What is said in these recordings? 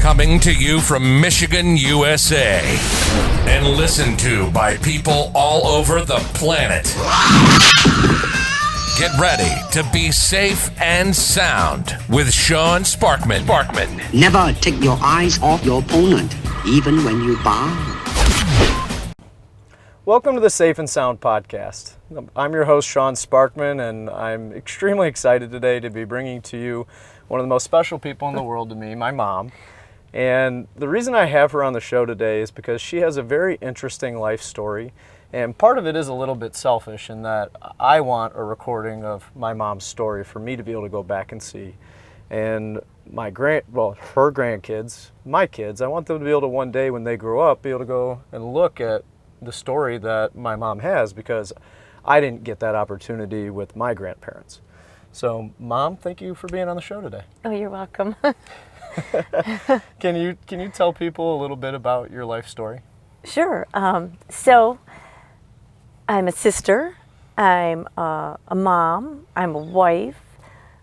Coming to you from Michigan, USA. And listened to by people all over the planet. Get ready to be safe and sound with Sean Sparkman. Never take your eyes off your opponent, even when you bow. Welcome to the Safe and Sound podcast. I'm your host, Sean Sparkman, and I'm extremely excited today to be bringing to you one of the most special people in the world to me, my mom. And the reason I have her on the show today is because she has a very interesting life story. And part of it is a little bit selfish in that I want a recording of my mom's story for me to be able to go back and see. And her grandkids, my kids, I want them to be able to one day when they grow up, be able to go and look at the story that my mom has, because I didn't get that opportunity with my grandparents. So, Mom, thank you for being on the show today. Oh, you're welcome. Can you tell people a little bit about your life story? Sure. So, I'm a sister, I'm a mom, I'm a wife,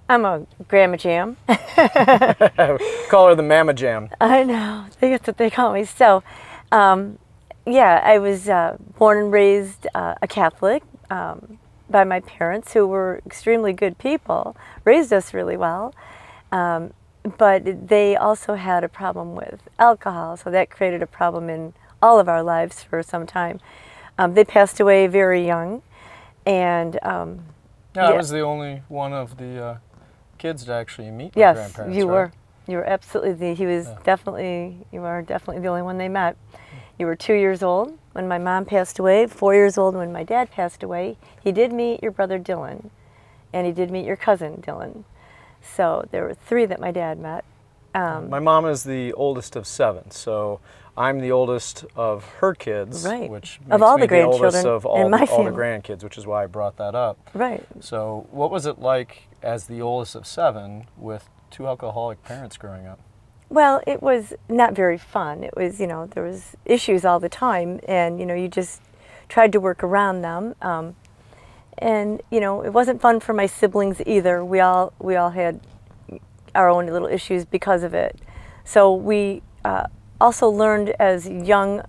I'm a grandma jam. Call her the Mama Jam. I know, that's what they call me. So, I was born and raised a Catholic by my parents, who were extremely good people, raised us really well. But they also had a problem with alcohol, so that created a problem in all of our lives for some time. They passed away very young, and I was the only one of the kids to actually meet my yes, grandparents. you right? were. You were absolutely. You are definitely the only one they met. You were 2 years old when my mom passed away, 4 years old when my dad passed away. He did meet your brother Dylan, and he did meet your cousin Dylan. So there were three that my dad met. My mom is the oldest of seven, so I'm the oldest of her kids, right. Which makes of all me the grandchildren oldest of all the grandkids, which is why I brought that up. Right. So what was it like as the oldest of seven with two alcoholic parents growing up? Well, it was not very fun. It was, there was issues all the time, and, you just tried to work around them. And, it wasn't fun for my siblings either. We all had our own little issues because of it. So we also learned as young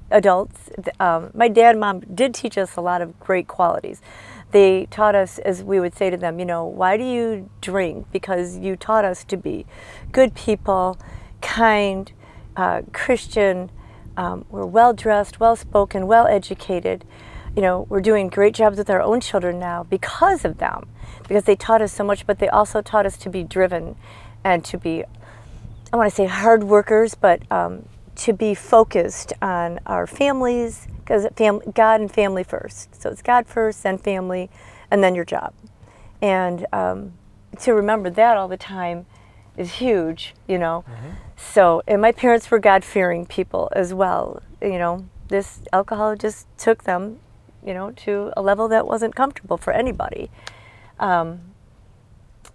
adults, my dad and mom did teach us a lot of great qualities. They taught us, as we would say to them, why do you drink? Because you taught us to be good people, kind, Christian, we're well-dressed, well-spoken, well-educated. We're doing great jobs with our own children now because of them, because they taught us so much, but they also taught us to be driven and to be, I want to say hard workers, but to be focused on our families, because God and family first. So it's God first, then family, and then your job. And to remember that all the time is huge, Mm-hmm. So, and my parents were God-fearing people as well. This alcohol just took them, to a level that wasn't comfortable for anybody. So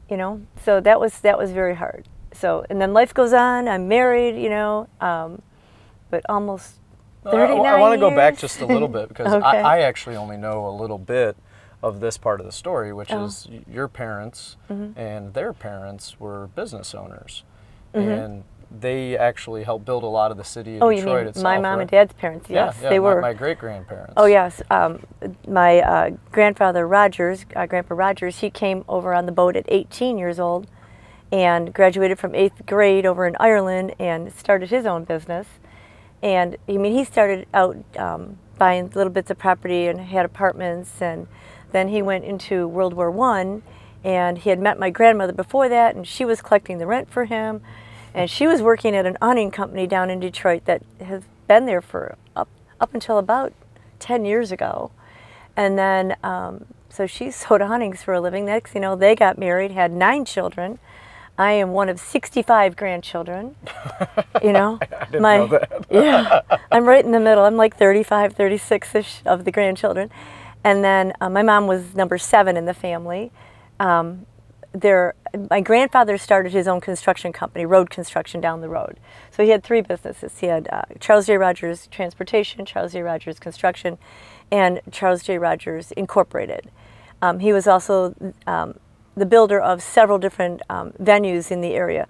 that was very hard. So, and then life goes on. I'm married, but almost 39 years. I want to go back just a little bit because Okay. I actually only know a little bit of this part of the story, which is your parents and their parents were business owners. And they actually helped build a lot of the city of Detroit you mean itself, my mom right? and dad's parents? Yes, yeah, they were. My great-grandparents. Oh, yes. My grandfather Rogers, Grandpa Rogers, he came over on the boat at 18 years old and graduated from 8th grade over in Ireland and started his own business. And he started out buying little bits of property and had apartments, and then he went into World War I, and he had met my grandmother before that, and she was collecting the rent for him, and she was working at an awning company down in Detroit that has been there for up until about 10 years ago. And then, so she sewed awnings for a living. Next, they got married, had 9 children. I am one of 65 grandchildren. I didn't know that. Yeah, I'm right in the middle. I'm like 35, 36-ish of the grandchildren. And then my mom was number 7 in the family. My grandfather started his own construction company, road construction down the road. So he had 3 businesses. He had Charles J. Rogers Transportation, Charles J. Rogers Construction, and Charles J. Rogers Incorporated. He was also the builder of several different venues in the area.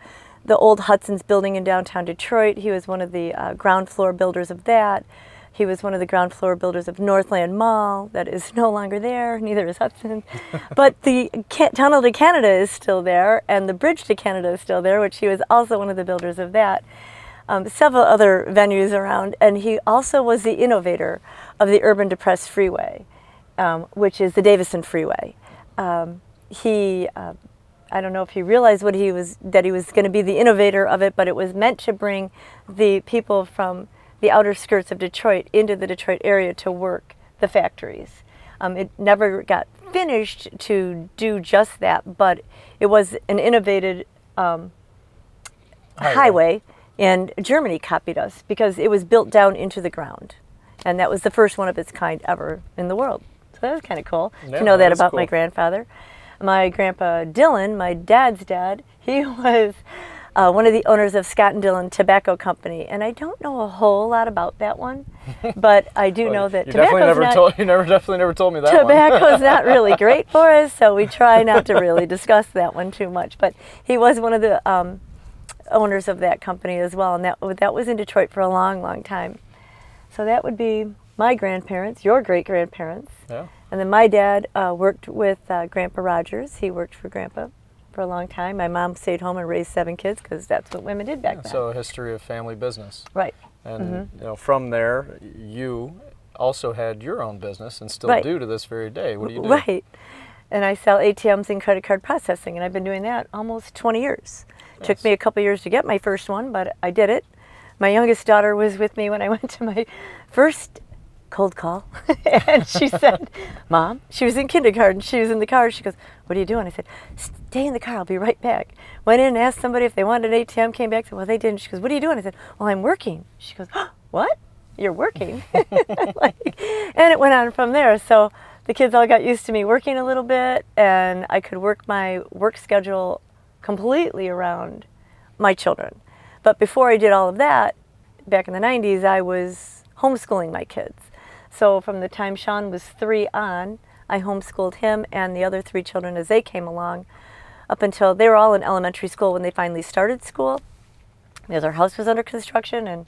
the old Hudson's building in downtown Detroit. He was one of the ground floor builders of that. He was one of the ground floor builders of Northland Mall. That is no longer there, neither is Hudson. But the tunnel to Canada is still there, and the bridge to Canada is still there, which he was also one of the builders of that. Several other venues around, and he also was the innovator of the Urban Depressed Freeway, which is the Davison Freeway. I don't know if he realized that he was going to be the innovator of it, but it was meant to bring the people from the outer skirts of Detroit into the Detroit area to work the factories. It never got finished to do just that, but it was an innovated highway, and Germany copied us because it was built down into the ground. And that was the first one of its kind ever in the world. So that was kind of cool to know that about my grandfather. My grandpa Dillon, my dad's dad, he was one of the owners of Scott and Dillon Tobacco Company, and I don't know a whole lot about that one, but I do know that definitely never told me that tobacco's not really great for us, so we try not to really discuss that one too much. But he was one of the owners of that company as well, and that was in Detroit for a long, long time. So that would be my grandparents, your great-grandparents. Yeah. And then my dad worked with Grandpa Rogers. He worked for Grandpa for a long time. My mom stayed home and raised 7 kids because that's what women did back then. So a history of family business. Right. And from there, you also had your own business and still do to this very day. What do you do? Right. And I sell ATMs and credit card processing, and I've been doing that almost 20 years. Nice. Took me a couple years to get my first one, but I did it. My youngest daughter was with me when I went to my first cold call, and she said, Mom, she was in kindergarten, she was in the car, she goes, what are you doing? I said, stay in the car, I'll be right back. Went in and asked somebody if they wanted an ATM, came back, said, well, they didn't. She goes, what are you doing? I said, well, I'm working. She goes, what? You're working? And it went on from there. So the kids all got used to me working a little bit, and I could work my work schedule completely around my children. But before I did all of that, back in the 90s, I was homeschooling my kids. So from the time Sean was 3 on, I homeschooled him and the other 3 children as they came along, up until they were all in elementary school when they finally started school, because our house was under construction and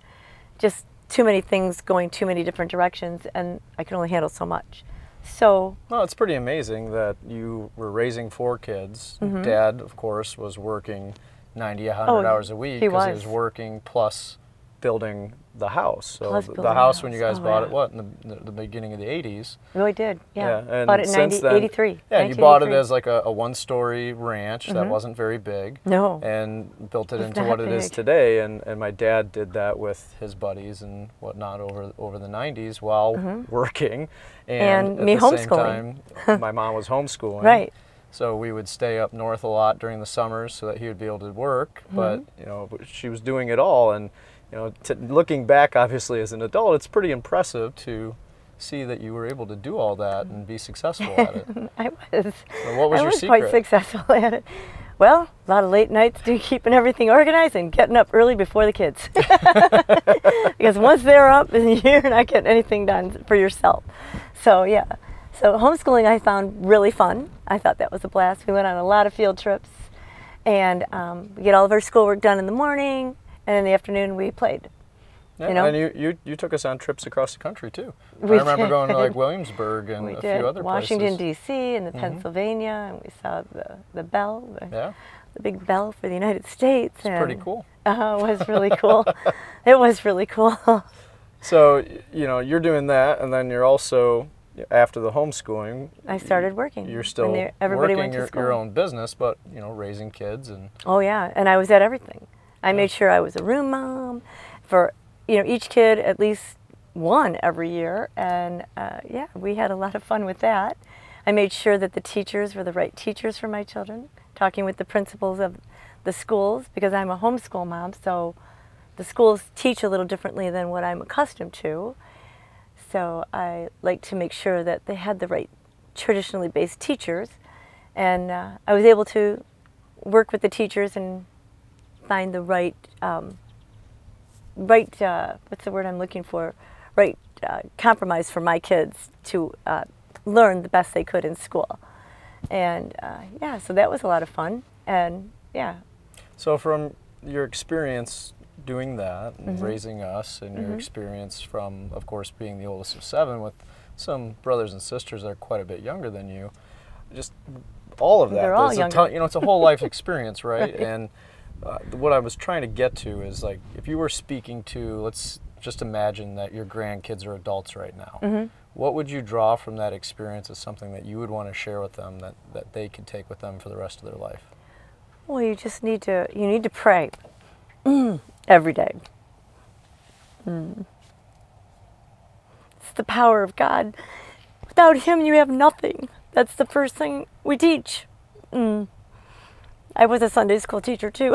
just too many things going too many different directions, and I could only handle so much. So, well, it's pretty amazing that you were raising 4 kids. Dad, of course, was working 90, 100 hours a week because he was working plus building the house. So the house when you guys bought it, in the beginning of the 80s? Oh, we did, yeah. And bought it in 83. Yeah, and you bought it as like a 1-story ranch that wasn't very big. No. And built it into what it is today. And my dad did that with his buddies and whatnot over the 90s while working. And me at the homeschooling. same time, my mom was homeschooling. Right. So we would stay up north a lot during the summers so that he would be able to work. But she was doing it all, and looking back, obviously as an adult, it's pretty impressive to see that you were able to do all that and be successful at it. I was. So what was your secret? I was quite successful at it. Well, a lot of late nights keeping everything organized and getting up early before the kids. Because once they're up, you're not getting anything done for yourself. So yeah. So homeschooling I found really fun. I thought that was a blast. We went on a lot of field trips, and we get all of our schoolwork done in the morning, and in the afternoon we played. Yeah, and you took us on trips across the country too. I remember going to like Williamsburg and a few other Washington, places. D.C. and Pennsylvania, and we saw the bell, the big bell for the United States. It's pretty cool. It was really cool. It was really cool. So, you're doing that, and then you're also, after the homeschooling, I started working. You're still everybody working went to your own business, but, raising kids. And oh, yeah, and I was at everything. I made sure I was a room mom for each kid, at least one every year, and we had a lot of fun with that. I made sure that the teachers were the right teachers for my children, talking with the principals of the schools, because I'm a homeschool mom, so the schools teach a little differently than what I'm accustomed to. So I like to make sure that they had the right traditionally based teachers, and I was able to work with the teachers and find the right what's the word I'm looking for? Right compromise for my kids to learn the best they could in school. And so that was a lot of fun. And So from your experience doing that and raising us, and your experience from, of course, being the oldest of 7 with some brothers and sisters that are quite a bit younger than you, just all of that. They're all There's younger. it's a whole life experience, right? And what I was trying to get to is, like, if you were speaking to, let's just imagine that your grandkids are adults right now. What would you draw from that experience as something that you would want to share with them that they could take with them for the rest of their life? Well, you just need to pray every day. It's the power of God. Without Him, you have nothing. That's the first thing we teach. I was a Sunday school teacher too,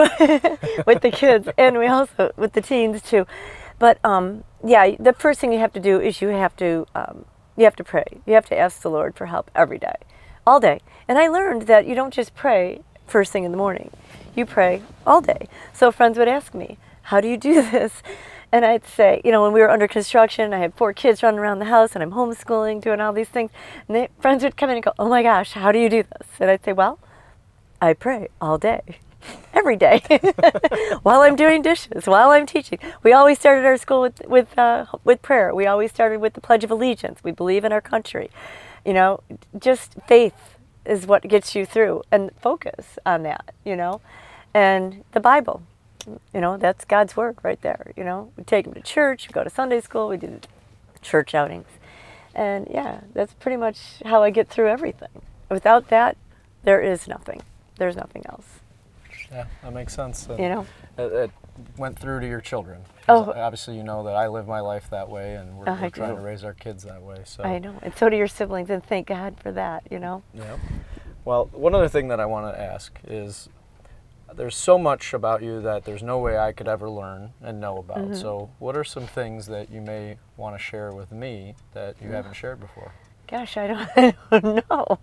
with the kids, and we also with the teens too. But yeah, the first thing you have to do is you have to pray. You have to ask the Lord for help every day, all day. And I learned that you don't just pray first thing in the morning. You pray all day. So friends would ask me, "How do you do this?" And I'd say, when we were under construction, I had 4 kids running around the house, and I'm homeschooling, doing all these things. And friends would come in and go, "Oh my gosh, how do you do this?" And I'd say, "Well, I pray all day, every day, while I'm doing dishes, while I'm teaching." We always started our school with prayer. We always started with the Pledge of Allegiance. We believe in our country. Just faith is what gets you through, and focus on that. And the Bible. That's God's word right there. We take them to church, we go to Sunday school, we do church outings. And yeah, that's pretty much how I get through everything. Without that, there is nothing. There's nothing else. Yeah, that makes sense. And You it went through to your children. Oh. Obviously, you know that I live my life that way, and we're I trying do. to raise our kids that way. So I know, and so do your siblings, and thank God for that, Yeah. Well, one other thing that I want to ask is, there's so much about you that there's no way I could ever learn and know about. So what are some things that you may want to share with me that you haven't shared before? Gosh, I don't know.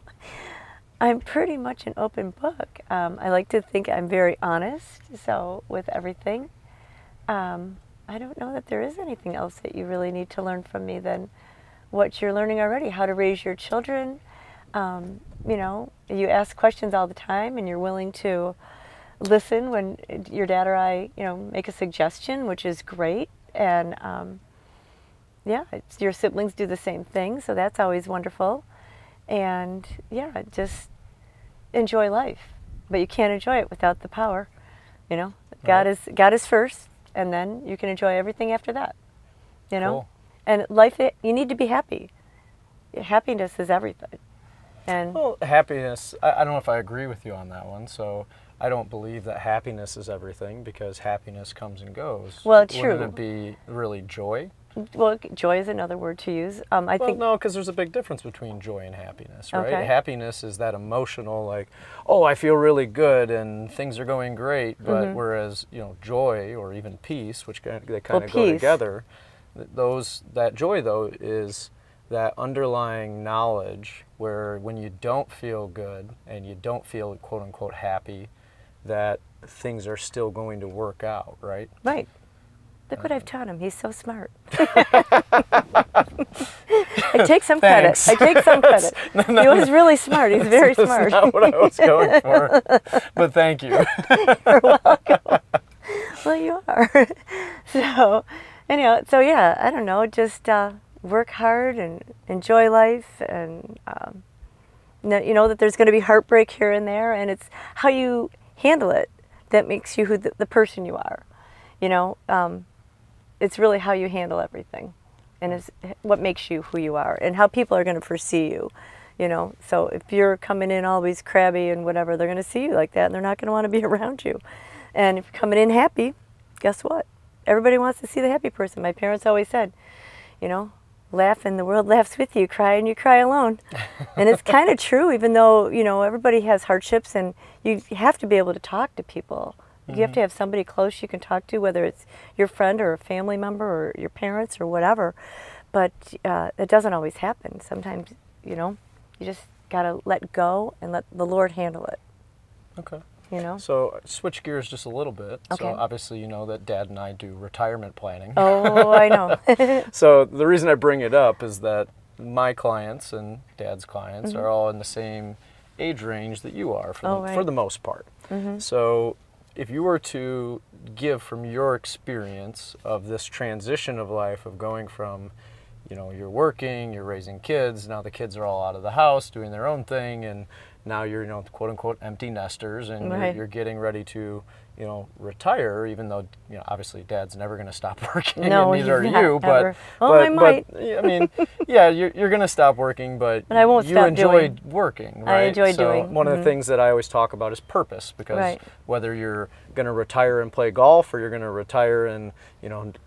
I'm pretty much an open book. I like to think I'm very honest, so with everything. I don't know that there is anything else that you really need to learn from me than what you're learning already, how to raise your children. You ask questions all the time, and you're willing to listen when your dad or I, make a suggestion, which is great. And your siblings do the same thing, so that's always wonderful. And yeah, just enjoy life, but you can't enjoy it without the power. God is first, and then you can enjoy everything after that. Cool. And life, you need to be happy. Happiness is everything. And Well, happiness, I don't know if I agree with you on that one. So I don't believe that happiness is everything, because happiness comes and goes. Well, true. Wouldn't it be really joy? well, joy is another word to use. I think No, because there's a big difference between joy and happiness, right? Okay. Happiness is that emotional, like, oh, I feel really good and things are going great. But whereas, joy or even peace, which they kind of go peace. together, that joy, though, is that underlying knowledge where when you don't feel good and you don't feel quote unquote happy, that things are still going to work out, right? right. Look what I've taught him. He's so smart. I take some credit. Thanks. I take some credit. He was really smart. He's very smart. That's not what I was going for, but thank you. You're welcome. Well, you are. So, anyhow, yeah, I don't know. Just work hard and enjoy life, and know that there's going to be heartbreak here and there, and it's how you handle it that makes you who the person you are. It's really how you handle everything, and is what makes you who you are, and how people are going to perceive you. So if you're coming in always crabby and whatever, they're going to see you like that, and they're not going to want to be around you. And if you're coming in happy, guess what? Everybody wants to see the happy person. My parents always said, laugh and the world laughs with you, cry and you cry alone. And it's kind of true, even though, everybody has hardships, and you have to be able to talk to people. You have to have somebody close you can talk to, whether it's your friend or a family member or your parents or whatever. But it doesn't always happen. Sometimes, you just got to let go and let the Lord handle it. Okay. So switch gears just a little bit. Okay. So obviously you know that Dad and I do retirement planning. Oh, I know. So the reason I bring it up is that my clients and Dad's clients are all in the same age range that you are for the most part. So if you were to give from your experience of this transition of life of going from, you're working, you're raising kids, now the kids are all out of the house doing their own thing, and now you're, quote unquote, empty nesters, and Right. you're getting ready to, retire, even though, obviously dad's never going to stop working, No, and neither he's are not, you, ever. Oh, I might. I mean, yeah, you're going to stop working, but I won't you stop enjoy doing. working, I right? enjoy So doing. one of the things that I always talk about is purpose, because Right. whether you're going to retire and play golf, or you're going to retire and,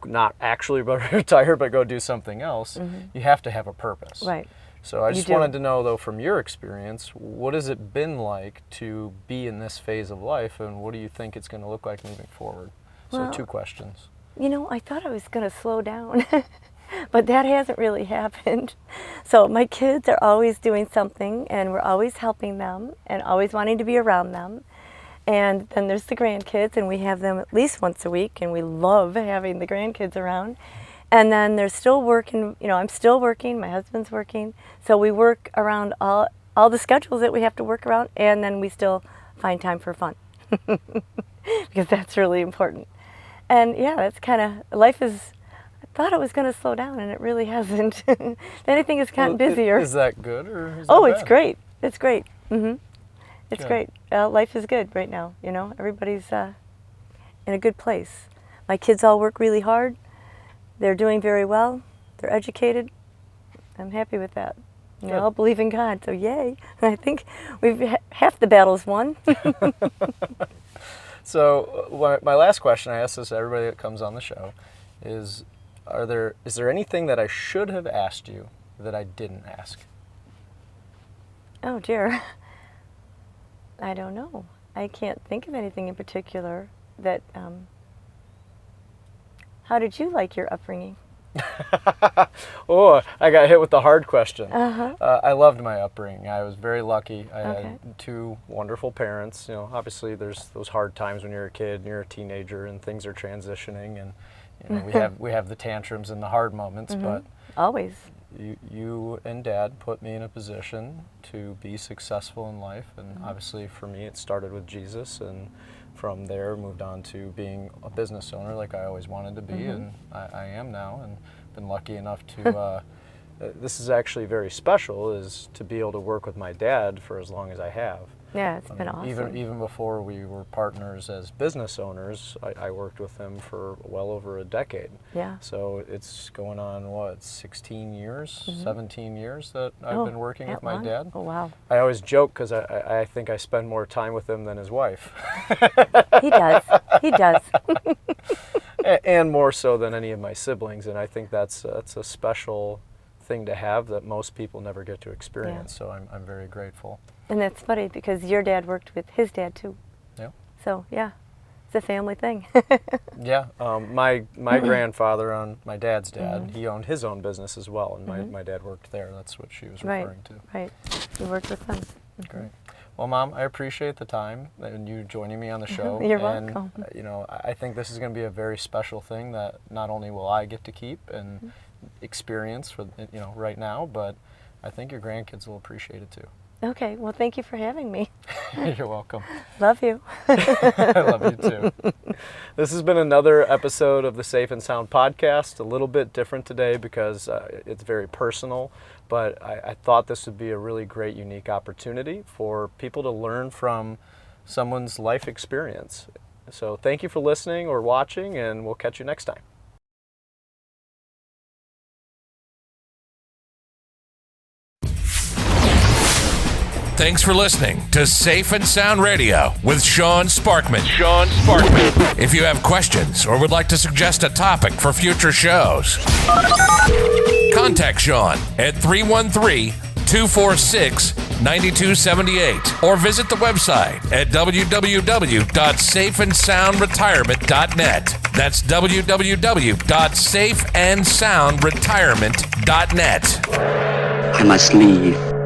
not actually retire, but go do something else, you have to have a purpose. Right. So I You just do. wanted to know, though, from your experience, what has it been like to be in this phase of life, and what do you think it's going to look like moving forward? So Well, 2 questions. I thought I was going to slow down, but that hasn't really happened. So my kids are always doing something, and we're always helping them and always wanting to be around them. And then there's the grandkids, and we have them at least once a week, and we love having the grandkids around. And then they're still working, I'm still working, my husband's working. So we work around all the schedules that we have to work around, and then we still find time for fun. Because that's really important. And yeah, that's kind of, life is, I thought it was going to slow down, and it really hasn't. If anything, it's gotten busier. Is that good, or is Oh, that it's bad? great. It's great. It's Good. great. Life is good right now. Everybody's in a good place. My kids all work really hard. They're doing very well. They're educated. I'm happy with that. They Good. all believe in God, so yay. I think we've half the battle's won. So my last question, I ask this to everybody that comes on the show, is there anything that I should have asked you that I didn't ask? Oh dear. I don't know. I can't think of anything in particular that, how did you like your upbringing? Oh, I got hit with the hard question. Uh-huh. I loved my upbringing. I was very lucky. I Okay. had 2 wonderful parents. Obviously there's those hard times when you're a kid and you're a teenager and things are transitioning, and we have the tantrums and the hard moments, but Always. you and Dad put me in a position to be successful in life, and obviously for me it started with Jesus, and from there moved on to being a business owner like I always wanted to be, and I am now, and been lucky enough to this is actually very special, is to be able to work with my dad for as long as I have. Yeah, it's been awesome. Even before we were partners as business owners, I worked with him for well over a decade. Yeah. So it's going on, 16 years, 17 years that I've Oh, been working that with my long? dad. Oh, wow. I always joke because I think I spend more time with him than his wife. He does. He does. And more so than any of my siblings. And I think that's a special thing to have that most people never get to experience. So I'm very grateful. And that's funny because your dad worked with his dad too. Yeah. So yeah, it's a family thing. Yeah, my grandfather, on my dad's dad, he owned his own business as well, and my dad worked there. That's what she was referring to. Right. You worked with them. Great. Well, Mom, I appreciate the time and you joining me on the show. You're and, welcome. I think this is going to be a very special thing that not only will I get to keep and experience for right now, but I think your grandkids will appreciate it too. Okay. Well, thank you for having me. You're welcome. Love you. I love you too. This has been another episode of the Safe and Sound podcast. A little bit different today because it's very personal, but I thought this would be a really great, unique opportunity for people to learn from someone's life experience. So thank you for listening or watching, and we'll catch you next time. Thanks for listening to Safe and Sound Radio with Sean Sparkman. Sean Sparkman. If you have questions or would like to suggest a topic for future shows, contact Sean at 313-246-9278 or visit the website at www.safeandsoundretirement.net. That's www.safeandsoundretirement.net. I must leave.